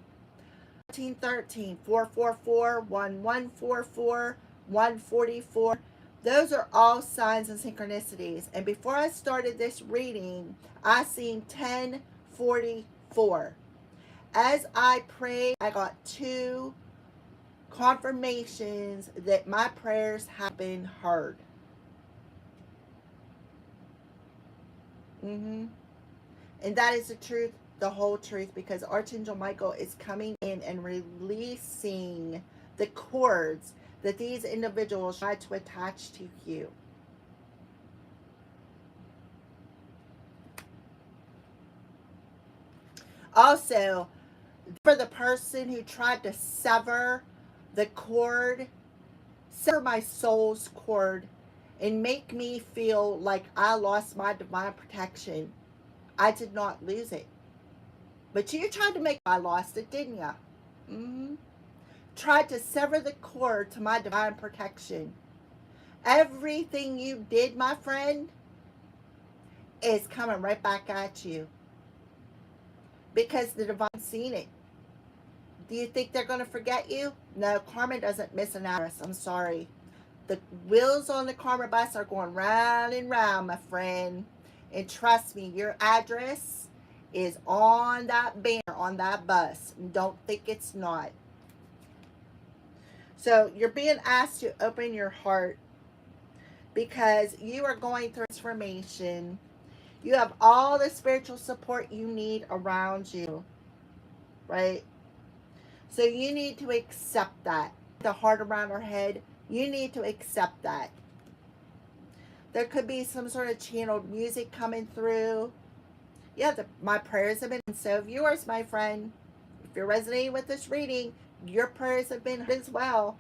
1313, 444, 1144, 144. Those are all signs and synchronicities. And before I started this reading, I seen 1044. As I prayed, I got two confirmations that my prayers have been heard. Mm-hmm. And that is the truth, the whole truth, because Archangel Michael is coming in and releasing the cords that these individuals try to attach to you. Also, for the person who tried to sever the cord, sever my soul's cord, and make me feel like I lost my divine protection, I did not lose it. But you tried to make I lost it, didn't you? Mm-hmm. Tried to sever the cord to my divine protection. Everything you did, my friend, is coming right back at you. Because the divine seen it. Do you think they're going to forget you? No, karma doesn't miss an address. I'm sorry. The wheels on the karma bus are going round and round, my friend. And trust me, your address is on that banner on that bus. Don't think it's not. So you're being asked to open your heart because you are going through transformation. You have all the spiritual support you need around you, right? So you need to accept that. The heart around our head, you need to accept that. There could be some sort of channeled music coming through. Yeah, my prayers have been, and so have yours, my friend. If you're resonating with this reading, your prayers have been as well.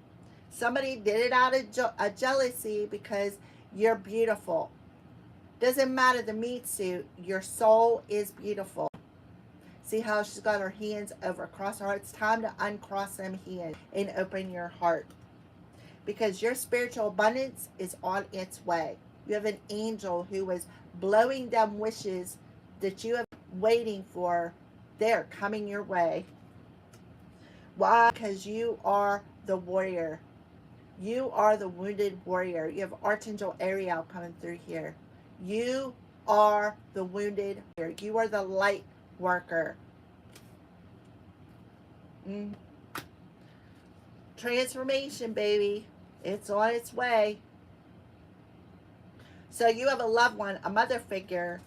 Somebody did it out of jealousy because you're beautiful. Doesn't matter the meat suit, your soul is beautiful. See how she's got her hands over across her heart? It's time to uncross them hands and open your heart. Because your spiritual abundance is on its way. You have an angel who is blowing them wishes that you have been waiting for. They're coming your way. Why? Because you are the warrior. You are the wounded warrior. You have Archangel Ariel coming through here. You are the wounded warrior. You are the light worker. Transformation, baby. It's on its way. So you have a loved one, a mother figure,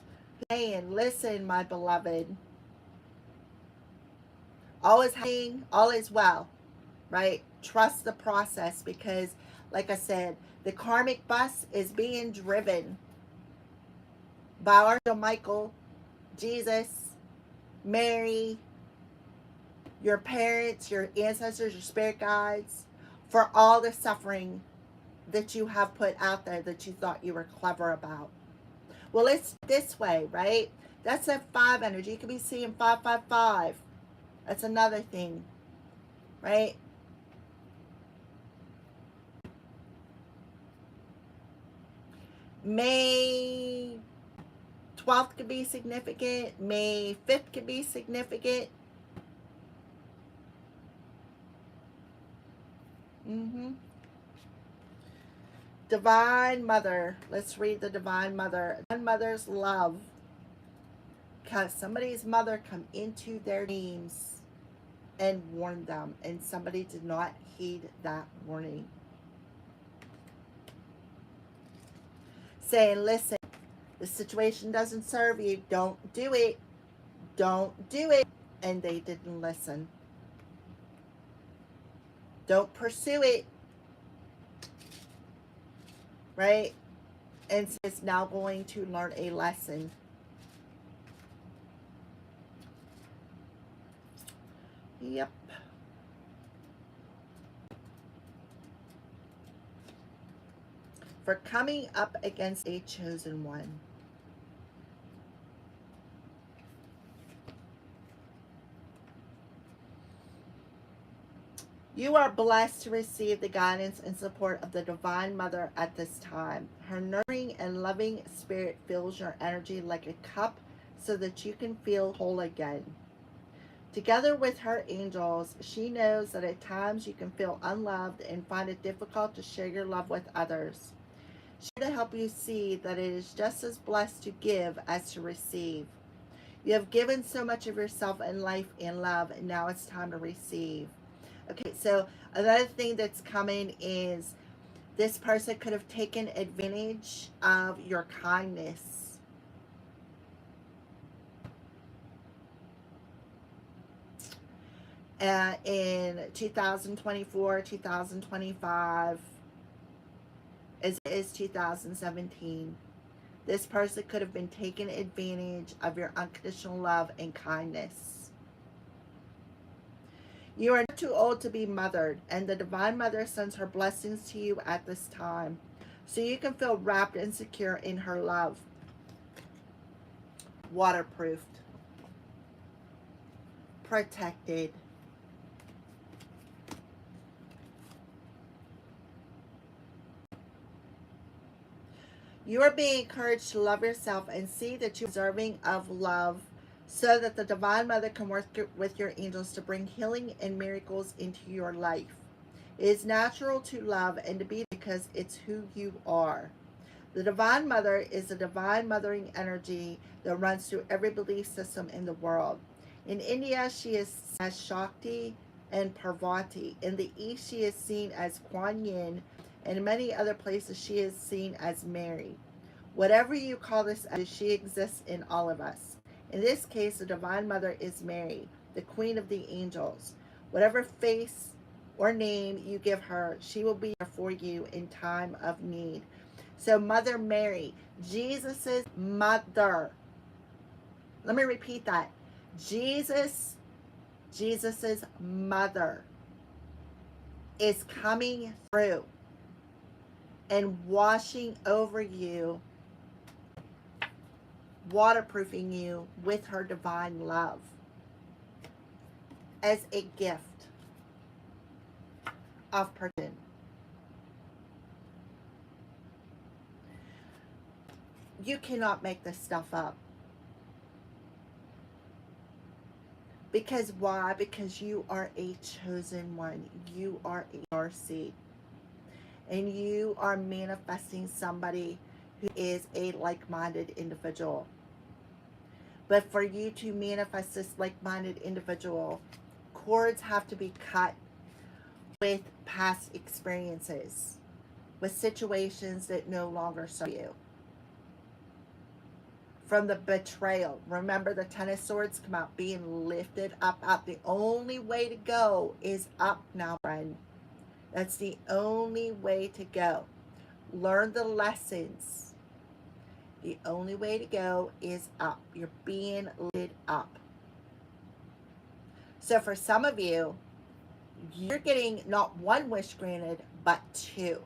saying, listen, my beloved, all is happening, all is well, right? Trust the process because, like I said, the karmic bus is being driven by Archangel Michael, Jesus, Mary, your parents, your ancestors, your spirit guides, for all the suffering that you have put out there that you thought you were clever about. Well, it's this way, right? That's a 5 energy. You could be seeing 555. That's another thing, right? May 12th could be significant. May 5th could be significant. Divine Mother. Let's read the Divine Mother. Divine Mother's love. Because somebody's mother come into their dreams and warned them. And somebody did not heed that warning. Saying, listen, the situation doesn't serve you. Don't do it. Don't do it. And they didn't listen. Don't pursue it. Right? and is now going to learn a lesson. Yep. For coming up against a chosen one. You are blessed to receive the guidance and support of the Divine Mother at this time. Her nurturing and loving spirit fills your energy like a cup so that you can feel whole again. Together with her angels, she knows that at times you can feel unloved and find it difficult to share your love with others. She's here to help you see that it is just as blessed to give as to receive. You have given so much of yourself and life and love, and now it's time to receive. Okay, so another thing that's coming is this person could have taken advantage of your kindness. In 2024, 2025, as it is 2017, this person could have been taking advantage of your unconditional love and kindness. You are not too old to be mothered, and the Divine Mother sends her blessings to you at this time, so you can feel wrapped and secure in her love. Waterproofed. Protected. You are being encouraged to love yourself and see that you are deserving of love, so that the Divine Mother can work with your angels to bring healing and miracles into your life. It is natural to love and to be because it's who you are. The Divine Mother is a divine mothering energy that runs through every belief system in the world. In India, she is as Shakti and Parvati. In the East, she is seen as Kuan Yin, and in many other places, she is seen as Mary. Whatever you call this, she exists in all of us. In this case, the Divine Mother is Mary, the Queen of the Angels. Whatever face or name you give her, she will be there for you in time of need. So Mother Mary, Jesus's mother. Let me repeat that. Jesus's mother is coming through and washing over you, waterproofing you with her divine love as a gift of protection. You cannot make this stuff up. Because why? Because you are a chosen one. You are a RC. And you are manifesting somebody who is a like-minded individual. But for you to manifest this like-minded individual, cords have to be cut with past experiences, with situations that no longer serve you. From the betrayal. Remember, the Ten of Swords come out being lifted up. The only way to go is up now, friend. That's the only way to go. Learn the lessons. The only way to go is up. You're being lifted up. So for some of you, you're getting not one wish granted, but two.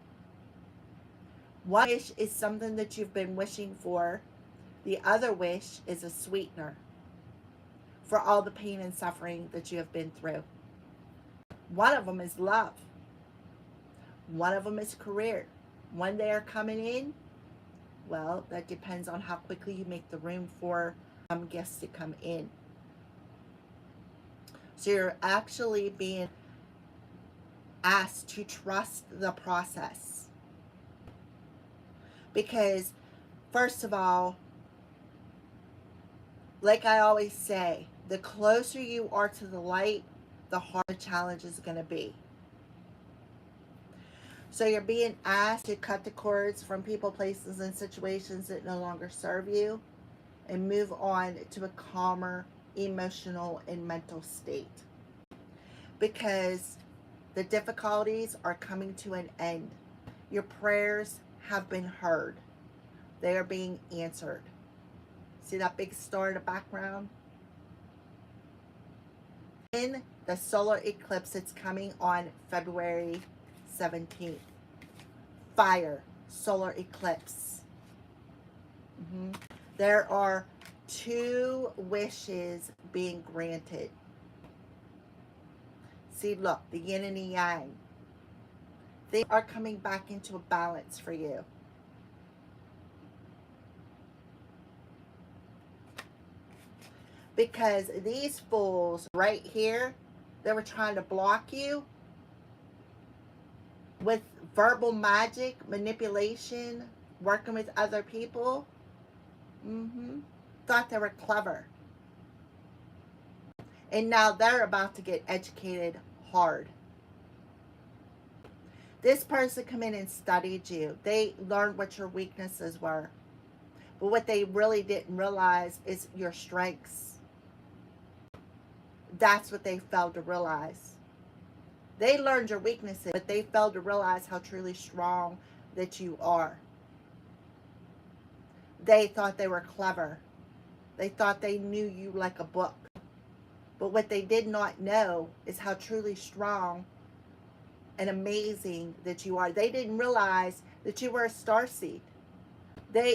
One wish is something that you've been wishing for. The other wish is a sweetener for all the pain and suffering that you have been through. One of them is love. One of them is career. When they are coming in, well, that depends on how quickly you make the room for guests to come in. So you're actually being asked to trust the process. Because, first of all, like I always say, the closer you are to the light, the harder the challenge is going to be. So you're being asked to cut the cords from people, places, and situations that no longer serve you and move on to a calmer emotional and mental state. Because the difficulties are coming to an end. Your prayers have been heard. They are being answered. See that big star in the background? In the solar eclipse, it's coming on February 17th. Fire solar eclipse. There are 2 wishes being granted. See, look, the yin and the yang. They are coming back into a balance for you. Because these fools right here, they were trying to block you with verbal magic, manipulation, working with other people. Thought they were clever. And now they're about to get educated hard. This person come in and studied you. They learned what your weaknesses were. But what they really didn't realize is your strengths. That's what they failed to realize. They learned your weaknesses, but they failed to realize how truly strong that you are. They thought they were clever. They thought they knew you like a book. But what they did not know is how truly strong and amazing that you are. They didn't realize that you were a starseed.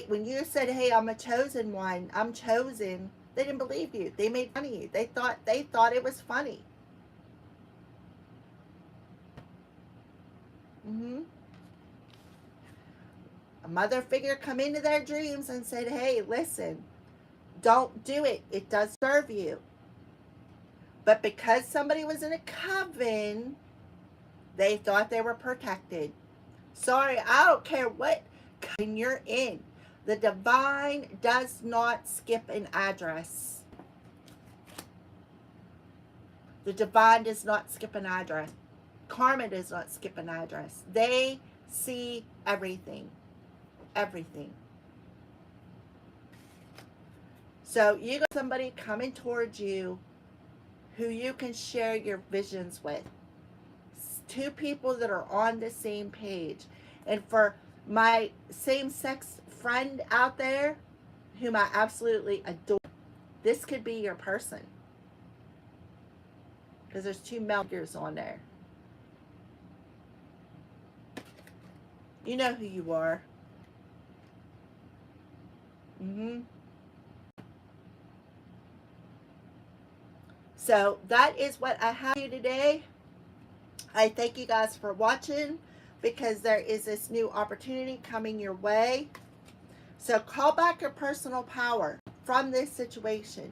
When you said, hey, I'm a chosen one, I'm chosen, they didn't believe you. They made fun of you. They thought it was funny. A mother figure come into their dreams and said, hey, listen, don't do it. It does serve you. But because somebody was in a coven, they thought they were protected. Sorry, I don't care what coven you're in. The divine does not skip an address. The divine does not skip an address. Karma does not skip an address. They see everything. Everything. So you got somebody coming towards you who you can share your visions with. 2 people that are on the same page. And for my same-sex friend out there, whom I absolutely adore, this could be your person. Because there's 2 male figures on there. You know who you are. So that is what I have for you today. I thank you guys for watching, because there is this new opportunity coming your way. So call back your personal power from this situation,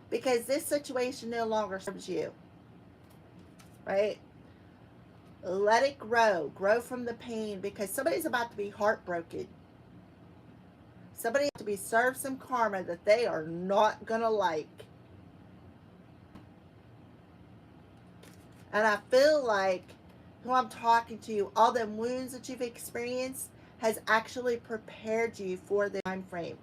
because this situation no longer serves you. Right? Let it grow. Grow from the pain, because somebody's about to be heartbroken. Somebody has to be served some karma that they are not going to like. And I feel like who I'm talking to, all the wounds that you've experienced has actually prepared you for the time frame.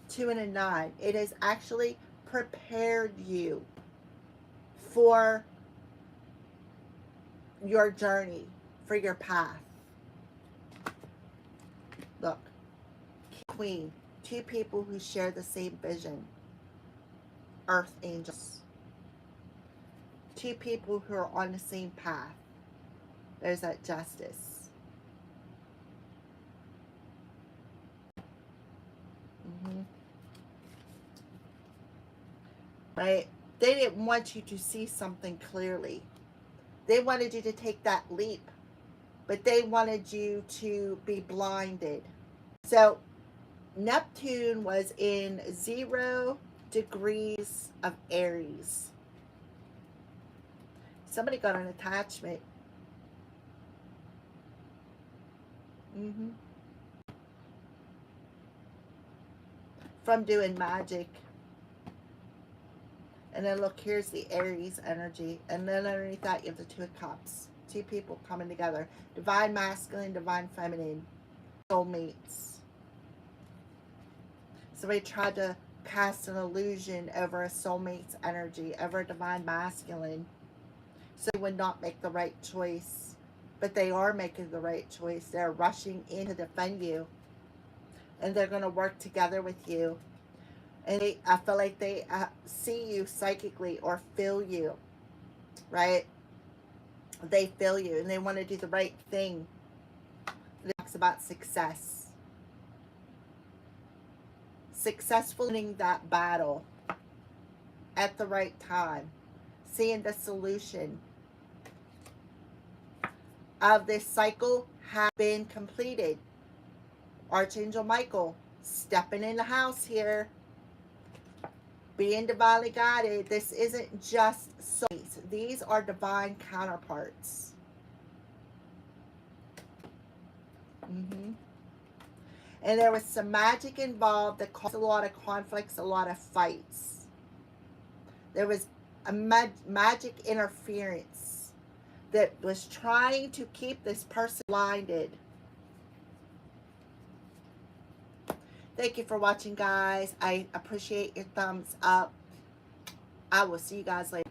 2 and a 9. It has actually prepared you for your journey, for your path. Look, Queen, 2 people who share the same vision. Earth angels. 2 people who are on the same path. There's that justice. Right? They didn't want you to see something clearly. They wanted you to take that leap, but they wanted you to be blinded. So Neptune was in 0 degrees of Aries. Somebody got an attachment. From doing magic. And then look, here's the Aries energy. And then underneath that, you have the 2 of Cups. 2 people coming together. Divine masculine, divine feminine. Soulmates. Somebody tried to cast an illusion over a soulmate's energy, over a divine masculine. So they would not make the right choice. But they are making the right choice. They're rushing in to defend you. and they're going to work together with you. And I feel like they see you psychically or feel you, right? They feel you and they want to do the right thing. It talks about success. Successfully winning that battle at the right time. Seeing the solution of this cycle has been completed. Archangel Michael stepping in the house here. Being divinely guided. This isn't just souls. These are divine counterparts. And there was some magic involved that caused a lot of conflicts, a lot of fights. There was a magic interference that was trying to keep this person blinded. Thank you for watching, guys. I appreciate your thumbs up. I will see you guys later.